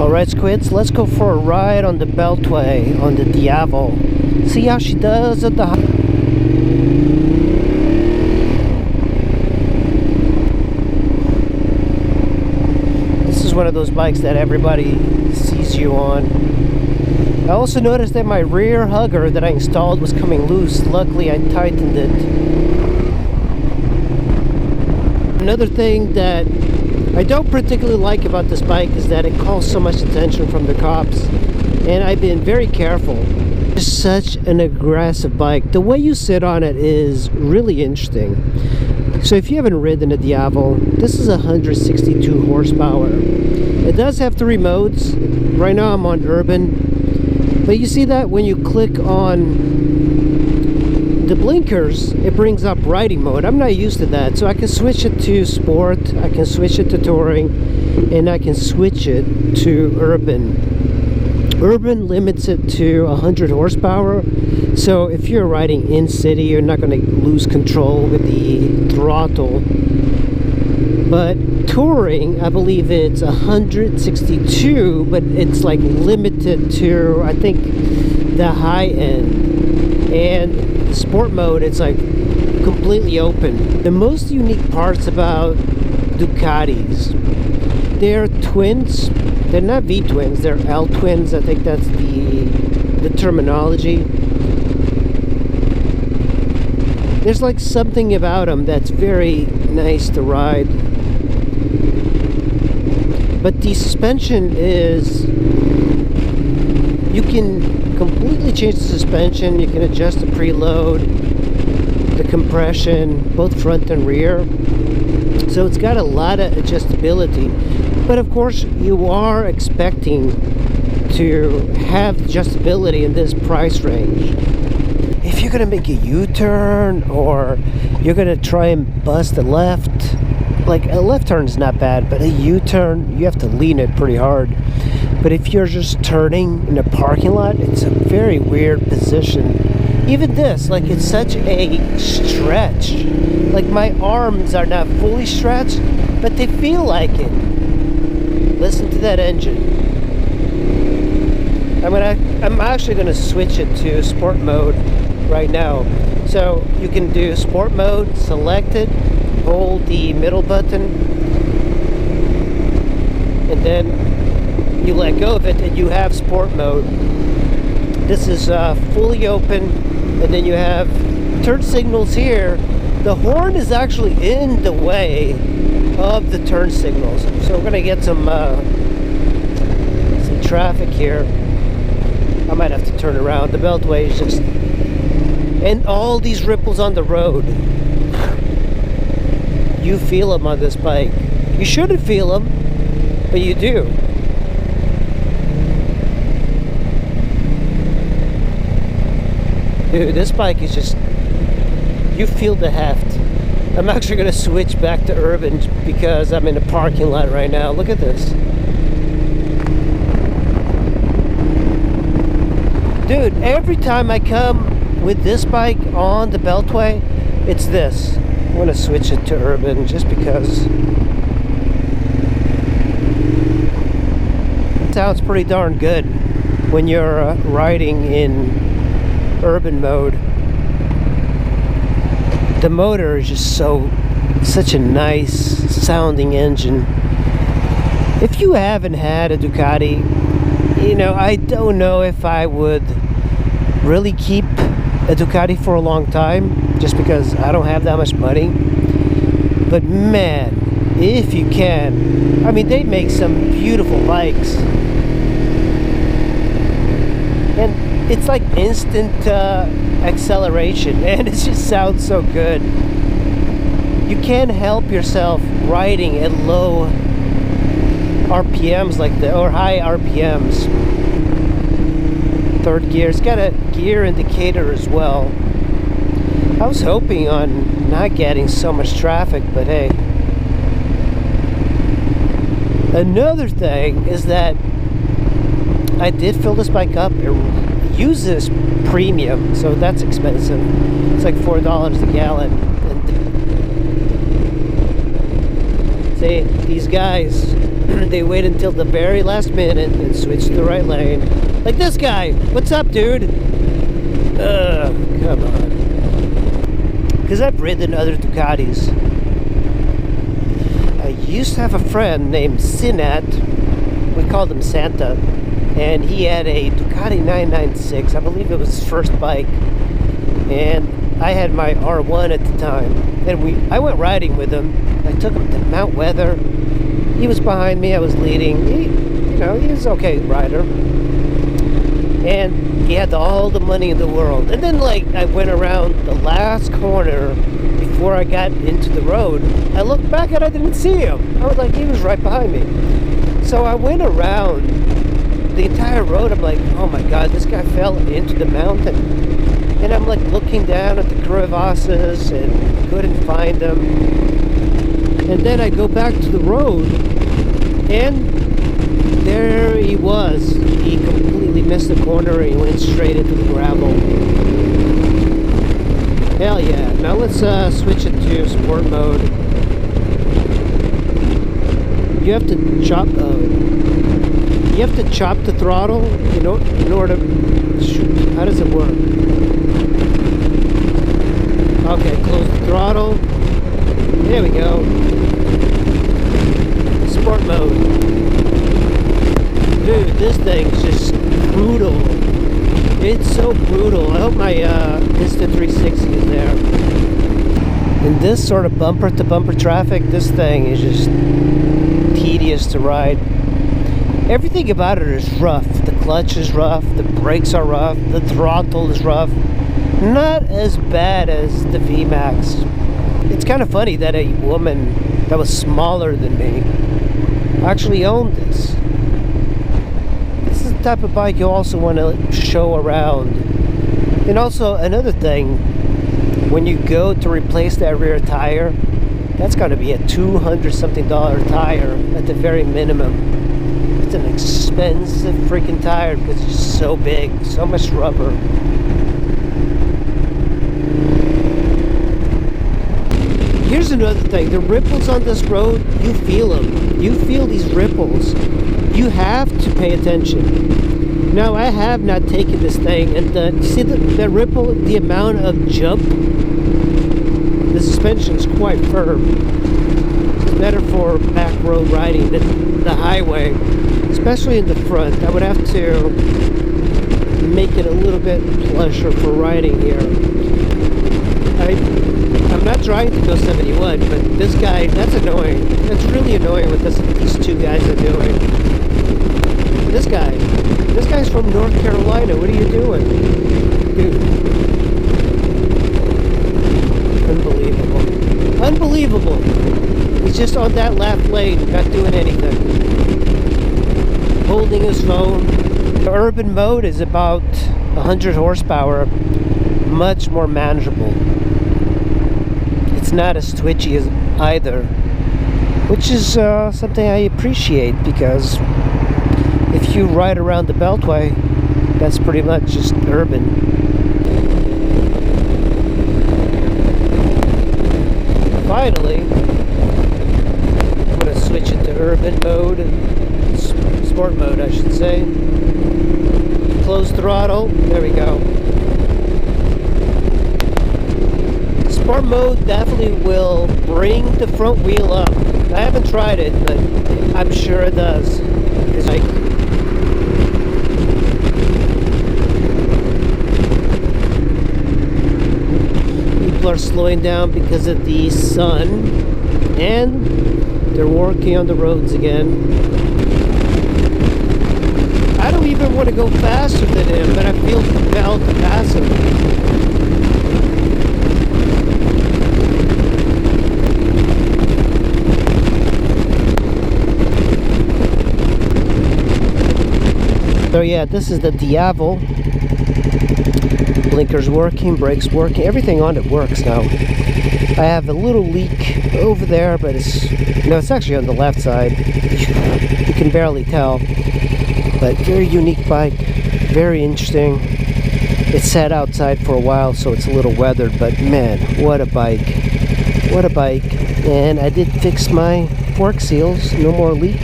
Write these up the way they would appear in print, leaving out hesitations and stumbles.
Alright, squids, let's go for a ride on the Beltway on the Diavel. See how she does at the This is one of those bikes that everybody sees you on. I also noticed that my rear hugger that I installed was coming loose. Luckily I tightened it. Another thing that I don't particularly like about this bike is that it calls so much attention from the cops, and I've been very careful. It's such an aggressive bike. The way you sit on it is really interesting. So if you haven't ridden a Diavel, this is 162 horsepower. It does have 3 modes. Right now I'm on urban, but you see that when you click on the blinkers, it brings up riding mode. I'm not used to that, so I can switch it to sport, I can switch it to touring, and I can switch it to urban. Urban limits it to 100 horsepower, so if you're riding in city, you're not going to lose control with the throttle. But touring, I believe it's 162, but it's like limited to, I think, the high end. And sport mode, it's like completely open. The most unique parts about Ducatis, they're twins. They're not V twins, they're L twins. I think that's the terminology. There's like something about them that's very nice to ride. But the suspension is, you can completely change the suspension. You can adjust the preload, the compression, both front and rear. So it's got a lot of adjustability. But of course, you are expecting to have adjustability in this price range. If you're gonna make a U-turn, or you're gonna try and bust a left, like a left turn is not bad, but a U-turn, you have to lean it pretty hard. But if you're just turning in a parking lot, it's a very weird position. Even this, like, it's such a stretch. Like, my arms are not fully stretched, but they feel like it. Listen to that engine. I'm actually gonna switch it to sport mode right now. So you can do sport mode, select it, hold the middle button, and then you let go of it and you have sport mode. This is fully open, and then you have turn signals here. The horn is actually in the way of the turn signals, so we're gonna get some traffic here. I might have to turn around. The Beltway is just, and all these ripples on the road, you feel them on this bike. You shouldn't feel them, but you do. Dude, this bike is just, you feel the heft. I'm actually going to switch back to urban because I'm in a parking lot right now. Look at this. Dude, every time I come with this bike on the Beltway, it's this. I'm going to switch it to urban just because. It sounds pretty darn good when you're riding in urban mode. The motor is just such a nice sounding engine. If you haven't had a Ducati, you know, I don't know if I would really keep a Ducati for a long time, just because I don't have that much money. But man, if you can, I mean, they make some beautiful bikes. And it's like instant acceleration, and it just sounds so good. You can't help yourself riding at low RPMs like that, or high RPMs. Third gear, it's got a gear indicator as well. I was hoping on not getting so much traffic, but hey. Another thing is that I did fill this bike up. It uses premium, so that's expensive. It's like $4 a gallon. And see, these guys, then they wait until the very last minute and switch to the right lane. Like this guy. What's up, dude? Come on. Because I've ridden other Ducatis. I used to have a friend named Sinat. We called him Santa. And he had a Ducati 996. I believe it was his first bike. And I had my R1 at the time. And I went riding with him. I took him to Mount Weather. He was behind me, I was leading. He was an okay rider. And he had all the money in the world. And then, I went around the last corner before I got into the road. I looked back and I didn't see him. I was like, he was right behind me. So I went around the entire road. I'm like, oh my God, this guy fell into the mountain. And I'm looking down at the crevasses and couldn't find him. And then I go back to the road, and there he was. He completely missed the corner and he went straight into the gravel. Hell yeah. Now let's switch it to sport mode. You have to chop the throttle in order to shoot. How does it work? Okay, close the throttle. There we go. Sport mode. Dude, this thing's just brutal. It's so brutal. I hope my Insta 360 is there. In this sort of bumper-to-bumper traffic, this thing is just tedious to ride. Everything about it is rough. The clutch is rough. The brakes are rough. The throttle is rough. Not as bad as the VMAX. It's kind of funny that a woman that was smaller than me actually owned this. This is the type of bike you also want to show around. And also another thing, when you go to replace that rear tire, that's going to be a $200-something tire at the very minimum. It's an expensive freaking tire because it's just so big, so much rubber. Here's another thing, the ripples on this road, you feel them. You feel these ripples. You have to pay attention. Now, I have not taken this thing, and you see the ripple, the amount of jump? The suspension is quite firm. It's better for back road riding than the highway, especially in the front. I would have to make it a little bit pleasure for riding here. I'm not trying to go 71, but this guy, that's annoying. That's really annoying what these two guys are doing. This guy's from North Carolina. What are you doing? Dude. Unbelievable. Unbelievable. He's just on that left lane, not doing anything. Holding his phone. The urban mode is about 100 horsepower. Much more manageable. It's not as twitchy as either, which is something I appreciate, because if you ride around the Beltway, that's pretty much just urban. Finally, I'm going to switch it to urban mode, sport mode I should say. Close throttle, there we go. Sport mode definitely will bring the front wheel up. I haven't tried it, but I'm sure it does. People are slowing down because of the sun, and they're working on the roads again. I don't even want to go faster than him, but I feel compelled to pass him. So yeah, this is the Diavel. Blinkers working, brakes working, everything on it works now. I have a little leak over there, but it's actually on the left side. You can barely tell. But very unique bike, very interesting. It sat outside for a while, so it's a little weathered, but man, what a bike. What a bike. And I did fix my fork seals, no more leak.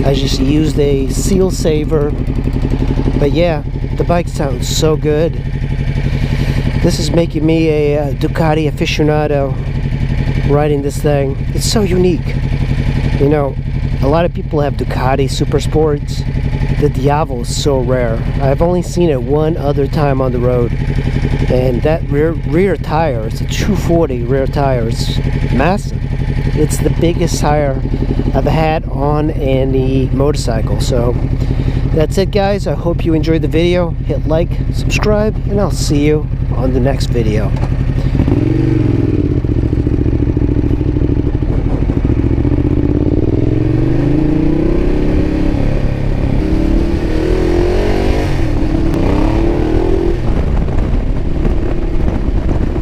I just used a seal saver. But yeah, the bike sounds so good. This is making me a Ducati aficionado riding this thing. It's so unique. You know, a lot of people have Ducati Super Sports. The Diavel is so rare. I've only seen it one other time on the road. And that rear tire, it's a 240 rear tire. It's massive. It's the biggest tire I've had on any motorcycle. So that's it, guys. I hope you enjoyed the video. Hit like, subscribe, and I'll see you on the next video.